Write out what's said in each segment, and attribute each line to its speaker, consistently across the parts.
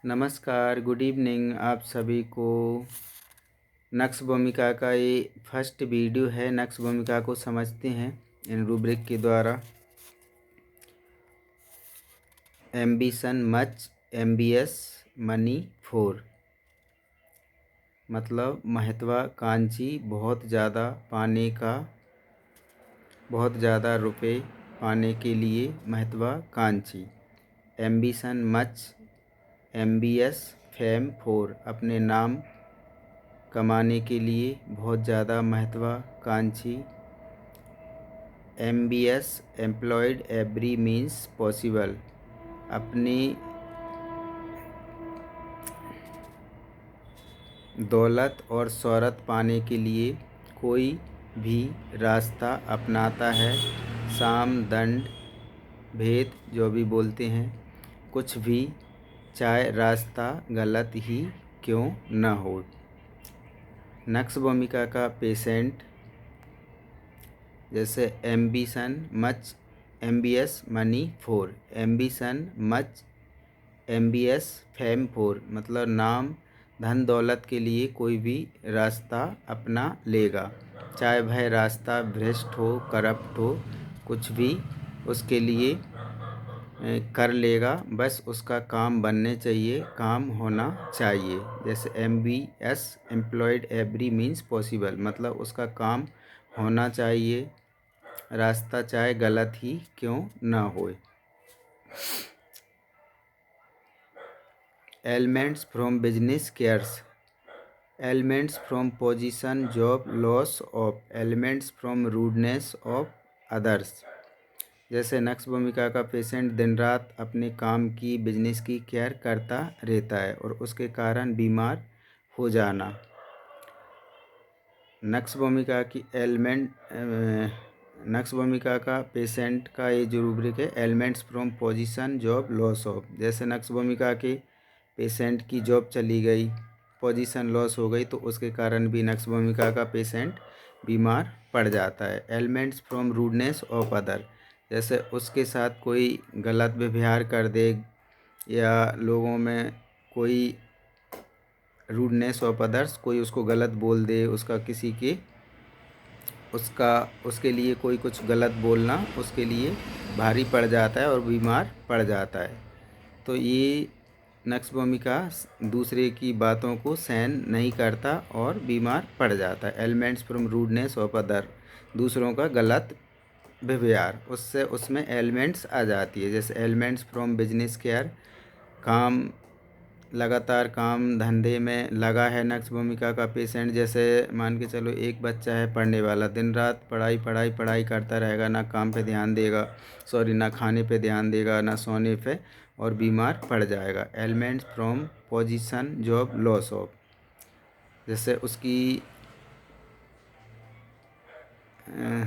Speaker 1: नमस्कार, good evening आप सभी को। नक्श भूमिका का ये फर्स्ट वीडियो है। नक्श भूमिका को समझते हैं इन रूब्रिक के द्वारा। Ambition much, MBS money four, मतलब महत्वाकांक्षी, बहुत ज़्यादा पाने का, बहुत ज़्यादा रुपए पाने के लिए महत्वाकांक्षी। Ambition much, MBS fame four, अपने नाम कमाने के लिए बहुत ज़्यादा महत्वाकांक्षी। MBS employed every means possible, अपनी दौलत और शोहरत पाने के लिए कोई भी रास्ता अपनाता है। साम दंड भेद जो भी बोलते हैं, कुछ भी, चाहे रास्ता गलत ही क्यों न हो। नक्श भूमिका का पेशेंट, जैसे ambition much, MBS money four, ambition much, MBS fame four, मतलब नाम धन दौलत के लिए कोई भी रास्ता अपना लेगा, चाहे वह रास्ता भ्रष्ट हो, करप्ट हो, कुछ भी उसके लिए कर लेगा, बस उसका काम बनने चाहिए, काम होना चाहिए। जैसे MBS employed every means possible, मतलब उसका काम होना चाहिए, रास्ता चाहे गलत ही क्यों ना हो। Elements from business cares, elements from position job loss of, elements from rudeness of others. जैसे नक्श भूमिका का पेशेंट दिन रात अपने काम की, बिजनेस की केयर करता रहता है और उसके कारण बीमार हो जाना। नक्श भूमिका की नक्श भूमिका का पेशेंट का ये जो रूब्रिक है, elements from position job loss of. जैसे नक्श भूमिका के पेशेंट की जॉब चली गई, पोजीशन लॉस हो गई, तो उसके कारण भी नक्श भूमिका का पेशेंट बीमार पड़ जाता है। Elements from rudeness of other, जैसे उसके साथ कोई गलत व्यवहार कर दे या लोगों में कोई रूडनेस ऑफ अदर्स, कोई उसको गलत बोल दे, उसका किसी के उसके लिए कोई कुछ गलत बोलना उसके लिए भारी पड़ जाता है और बीमार पड़ जाता है। तो ये नक्श भूमिका दूसरे की बातों को सहन नहीं करता और बीमार पड़ जाता है। Elements from rudeness of other, दूसरों का गलत व्यवहार, उससे उसमें एलिमेंट्स आ जाती है। जैसे एलिमेंट्स फ्रॉम बिजनेस केयर, काम, लगातार काम धंधे में लगा है नक्श भूमिका का पेशेंट। जैसे मान के चलो एक बच्चा है पढ़ने वाला, दिन रात पढ़ाई पढ़ाई पढ़ाई करता रहेगा, ना काम पे ध्यान देगा, ना खाने पे ध्यान देगा, ना सोने पे, और बीमार पड़ जाएगा। Elements from position job loss of, जैसे उसकी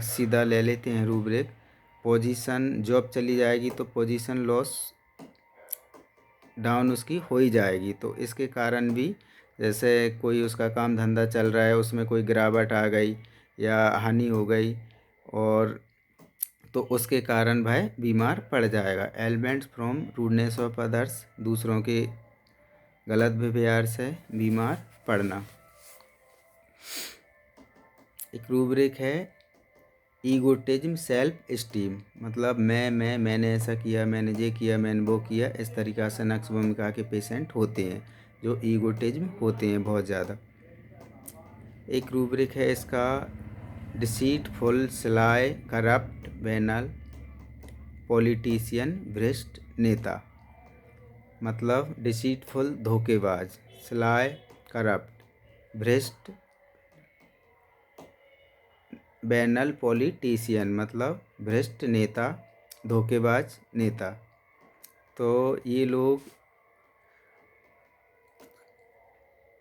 Speaker 1: सीधा ले लेते हैं रूब्रिक। पोजीशन जॉब चली जाएगी तो पोजीशन लॉस डाउन उसकी हो ही जाएगी, तो इसके कारण भी, जैसे कोई उसका काम धंधा चल रहा है, उसमें कोई गिरावट आ गई या हानि हो गई, और तो उसके कारण भाई बीमार पड़ जाएगा। Elements from rudeness of others, दूसरों के गलत व्यवहार से बीमार पड़ना। एक रूब्रिक है ईगोटिज्म सेल्फ इस्टीम, मतलब मैंने ऐसा किया, मैंने ये किया, मैंने वो किया, इस तरीक़ा से नक्श भूमिका के पेशेंट होते हैं जो ईगोटिज्म होते हैं बहुत ज़्यादा। एक रूब्रिक है इसका डिसीटफुल, स्लाई, करप्ट, वेनल, पॉलिटिशियन, भ्रष्ट नेता, मतलब डिसीटफुल धोखेबाज, स्लाई करप्ट, भ्रष्ट, बैनल पॉलिटिशियन, मतलब भ्रष्ट नेता, धोखेबाज नेता। तो ये लोग,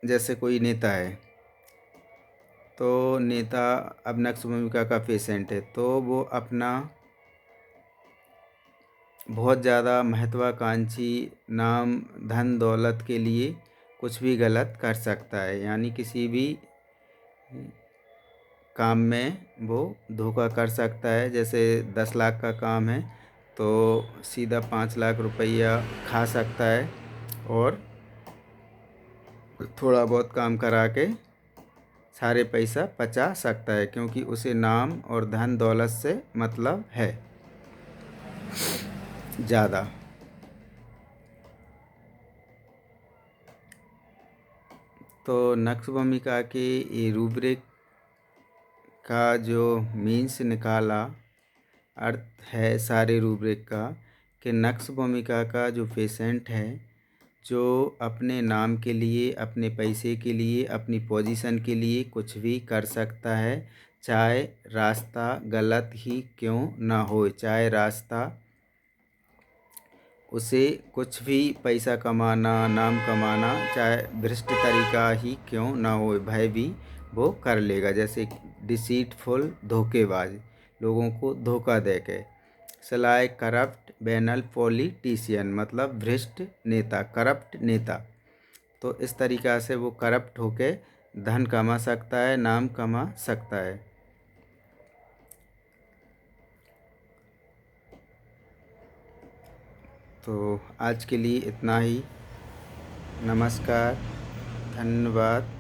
Speaker 1: जैसे कोई नेता है, तो नेता अब नक्श भूमिका का पेशेंट है, तो वो अपना बहुत ज़्यादा महत्वाकांक्षी, नाम धन दौलत के लिए कुछ भी गलत कर सकता है, यानी किसी भी काम में वो धोखा कर सकता है। जैसे 10 लाख का काम है तो सीधा 5 लाख रुपया खा सकता है और थोड़ा बहुत काम करा के सारे पैसा बचा सकता है, क्योंकि उसे नाम और धन दौलत से मतलब है ज़्यादा। तो नक्श भूमिका के ये रूब्रिक का जो मीन्स निकाला, अर्थ है सारे रूब्रिक का, कि नक्श भूमिका का जो पेशेंट है, जो अपने नाम के लिए, अपने पैसे के लिए, अपनी पोजीशन के लिए कुछ भी कर सकता है, चाहे रास्ता गलत ही क्यों ना हो, चाहे रास्ता उसे कुछ भी पैसा कमाना, नाम कमाना, चाहे भ्रष्ट तरीका ही क्यों ना हो, भय भी वो कर लेगा। जैसे डिसीटफुल, धोखेबाज, लोगों को धोखा दे के। सलाय करप्ट बैनल पॉलिटिशियन, मतलब भ्रष्ट नेता, करप्ट नेता। तो इस तरीक़ा से वो करप्ट होके धन कमा सकता है, नाम कमा सकता है। तो आज के लिए इतना ही। नमस्कार, धन्यवाद।